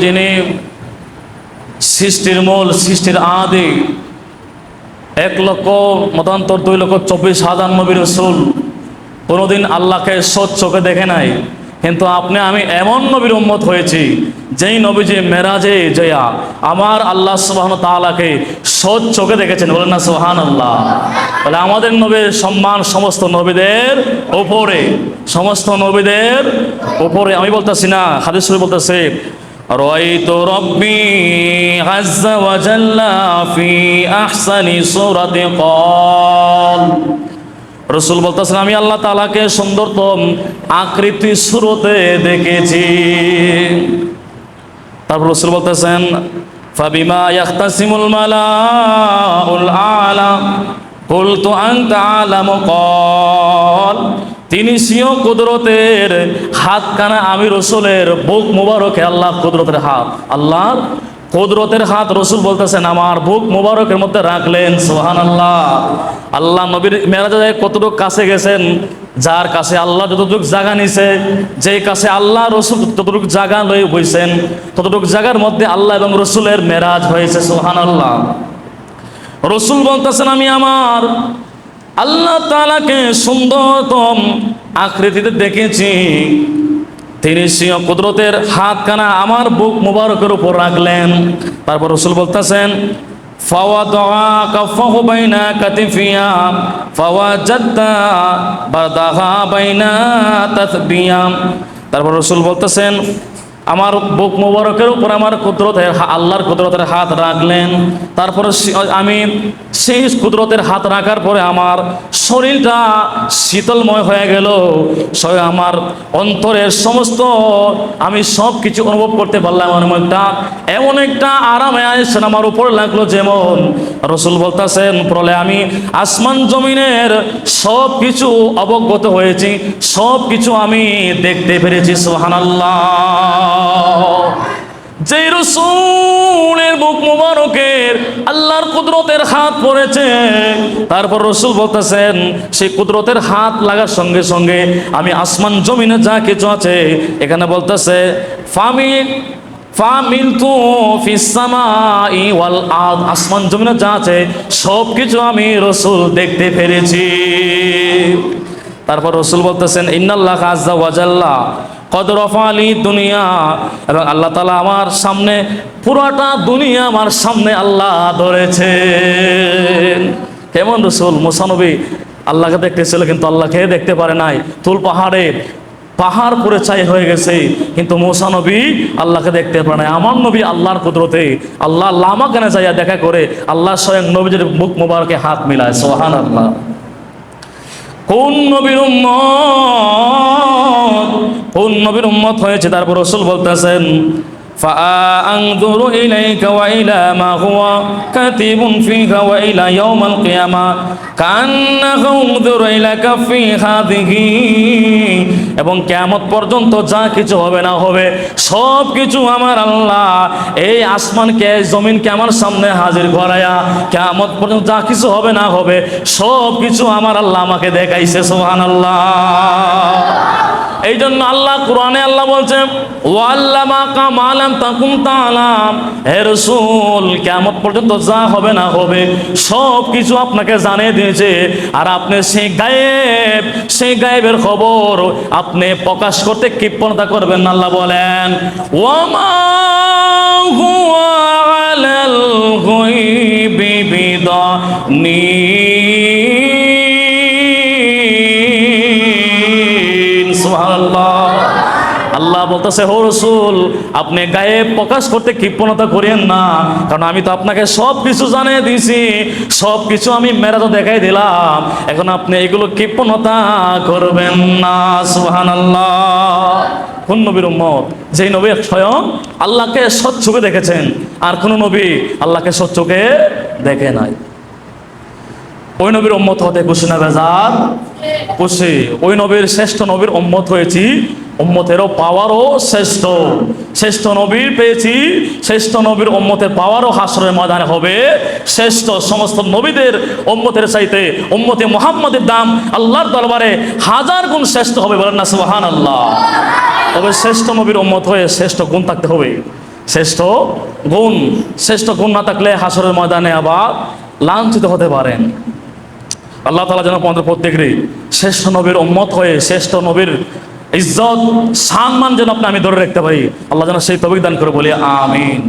যিনি সৃষ্টির মূল, সৃষ্টির আদি, 1,24,000 নবী রাসূল কোনোদিন আল্লাহকে চোখে দেখে নাই। কিন্তু আপনি আমি এমন নবীর উম্মত হয়েছি যেই নবীজি মেরাজে জয়া আমার আল্লাহ সুবহানাহু ওয়া তাআলাকে চোখে দেখেছেন। বলেন না সুবহানাল্লাহ। বলে আমাদের নবীর সম্মান সমস্ত নবীদের উপরে, সমস্ত নবীদের উপরে। আমি বলতেছি না, হাদিস শরীফ বলতেছে রাআইতু রাব্বি আযযা ওয়া জাল্লা ফি আহসানি সূরাতি ক্বাল। রাসূল বলতেছেন আমি আল্লাহ তাআলাকে সুন্দরতম আকৃতি সূরতে দেখেছি। তারপর রাসূল বলতেছেন ফাবিমা ইয়াখতাসিমুল মালাউল আলা কুলতু আনতা আলামু ক্বাল। তিনি সিও কুদরতের হাতখানা আমি রাসূলের বুক মুবারকে, আল্লাহ কুদরতের হাত, আল্লাহর কুদরতের হাত রাসূল বলতেছেন আমার বুক মুবারকের মধ্যে রাখলেন। সুবহানাল্লাহ। আল্লাহ নবীর মেরাজে কতটুকু কাছে গেছেন, যার কাছে আল্লাহ যতটুকু জায়গা নিছে, যেই কাছে আল্লাহ রাসূল ততটুকু জায়গা লয়ে বইছেন, ততটুকু জায়গার মধ্যে আল্লাহ এবং রাসূলের মেরাজ হয়েছে। সুবহানাল্লাহ। রাসূল বলতেছেন আমি আমার আল্লাহ তাআলাকে সুন্দরতম আকৃতিতে দেখেছি। তিনি সিও কুদরতের হাতখানা আমার বুক মুবারকের উপর রাখলেন। তারপর রাসূল বলতেছেন ফাওয়াদা কাফাহু বাইনা কাতিফিয়া ফাওয়াজাদতা বাদাহা বাইনা তাসবিয়া। তারপর রাসূল বলতেছেন আমার বুক মুবারকের উপর আমার কুদরতের আল্লাহর কুদরতের হাত রাখলেন। তারপরে আমি সেই কুদরতের হাত রাখার পরে আমার শরীরটা শীতলময় হয়ে গেল। আমার অন্তরের সমস্ত আমি সব কিছু অনুভব করতে পারলাম। এমন একটা আরামে আসছেন আমার উপর লাগলো। যেমন রাসূল বলতেছেন প্রলয়ে আমি আসমান জমিনের সব কিছু অবগত হয়েছি, সব কিছু আমি দেখতে পেরেছি। সুবহানাল্লাহ। যে রাসূলের বুক মুবারকের আল্লাহর কুদরতের হাত পড়েছে, তারপর রাসূল বলতেছেন সেই কুদরতের হাত লাগার সঙ্গে সঙ্গে আমি আসমান জমিনে যা কিছু আছে, এখানে বলতেছে ফামিলতু ফিস সামাই ওয়াল আরদ, আসমান জমিনে যা আছে সব কিছু আমি রাসূল দেখতে পেরেছি। তারপর রাসূল বলতেছেন ইন্নাল্লাহ আযযা ওয়া জাল্লা কদ রফালি দুনিয়া, এবং আল্লাহ তাআলা আমার সামনে পুরাটা দুনিয়া আমার সামনে আল্লাহ ধরেছেন। কেমন রাসূল মুসা নবী আল্লাহকে দেখতেছিল কিন্তু আল্লাহকে দেখতে পারে নাই। তুল পাহাড় পুরে ছাই হয়ে গেছে কিন্তু মুসা নবী আল্লাহকে দেখতে পারে নাই। আমার নবী আল্লাহর কুদরতে আল্লাহ লামাকানে যাইয়া দেখা করে আল্লাহ স্বয়ং নবীর মুখ মুবারকে হাত মিলায়। সুবহানাল্লাহ। কোন নবীর উম্মত, কোন নবীর উম্মত হয়েছে? তারপর রাসূল বলতেছেন ফাআনযুরু ইলাইকা ওয়া ইলা মা হুয়া কাতিবুন ফিকা ওয়া ইলা ইয়াউমিল কিয়ামা কান্নাহু উনযুরু ইলা কাফি হাদিহি। এবং কিয়ামত পর্যন্ত যা কিছু হবে না হবে সব কিছু আমার আল্লাহ এই আসমানকে জমিনকে আমার সামনে হাজির করায়া কিয়ামত পর্যন্ত যা কিছু হবে না হবে সব কিছু আমার আল্লাহ আমাকে দেখাইছে। সুবহানাল্লাহ। এই জন্য আল্লাহ কোরআনে আল্লাহ বলছে ওয়াল্লামাকা মা লাম তাকুম তাআলাম, হে রাসূল কিয়ামত পর্যন্ত যা হবে না হবে সব কিছু আপনাকে জানিয়ে দিয়েছে। আর আপনি সেই গায়েবের খবর আপনি প্রকাশ করতে কৃপণতা করবেন না। আল্লাহ বলেন ওয়ামা হুয়া আলাল গায়বি বিদানিন। সুবহানাল্লাহ। আল্লাহ বলতেছে হে রাসূল আপনি গায়েব প্রকাশ করতে কৃপণতা করেন না, কারণ আমি তো আপনাকে সব কিছু জানিয়ে দিয়েছি, সব কিছু আমি মেরাজে দেখাই দিলাম, এখন আপনি এগুলো কৃপণতা করবেন না। সুবহানাল্লাহ। কোন নবীর উম্মত? যেই নবী স্বয়ং আল্লাহকে সচ্চোখে দেখেছেন, আর কোন নবী আল্লাহকে সচ্চোখে দেখে নাই। ওই নবীর উম্মত হতে খুশি না বেজার? খুশি। ওই নবীর শ্রেষ্ঠ নবীর উম্মত হয়েছি, উম্মতেরও পাওয়ারও শ্রেষ্ঠ। শ্রেষ্ঠ নবীর পেয়েছি, শ্রেষ্ঠ নবীর উম্মতের পাওয়ারও হাসরের ময়দানে হবে শ্রেষ্ঠ। সমস্ত নবীদের উম্মতের চাইতে উম্মতে মুহাম্মদের দাম আল্লাহর দরবারে 1000 গুণ শ্রেষ্ঠ হবে। বলেন না সুবহানাল্লাহ। তবে শ্রেষ্ঠ নবীর উম্মত হয়ে শ্রেষ্ঠ গুণ থাকতে হবে। শ্রেষ্ঠ গুণ। শ্রেষ্ঠ গুণ না থাকলে হাসরের ময়দানে আবার লাঞ্ছিত হতে পারেন। আল্লাহ তাআলা যেন আমাদের প্রত্যেকেরই শ্রেষ্ঠ নবীর উম্মত হয়ে শ্রেষ্ঠ নবীর ইজ্জত সম্মান যেন আমি ধরে রাখতে পারি, আল্লাহ যেন সেই তৌফিক দান করে বলি আমিন।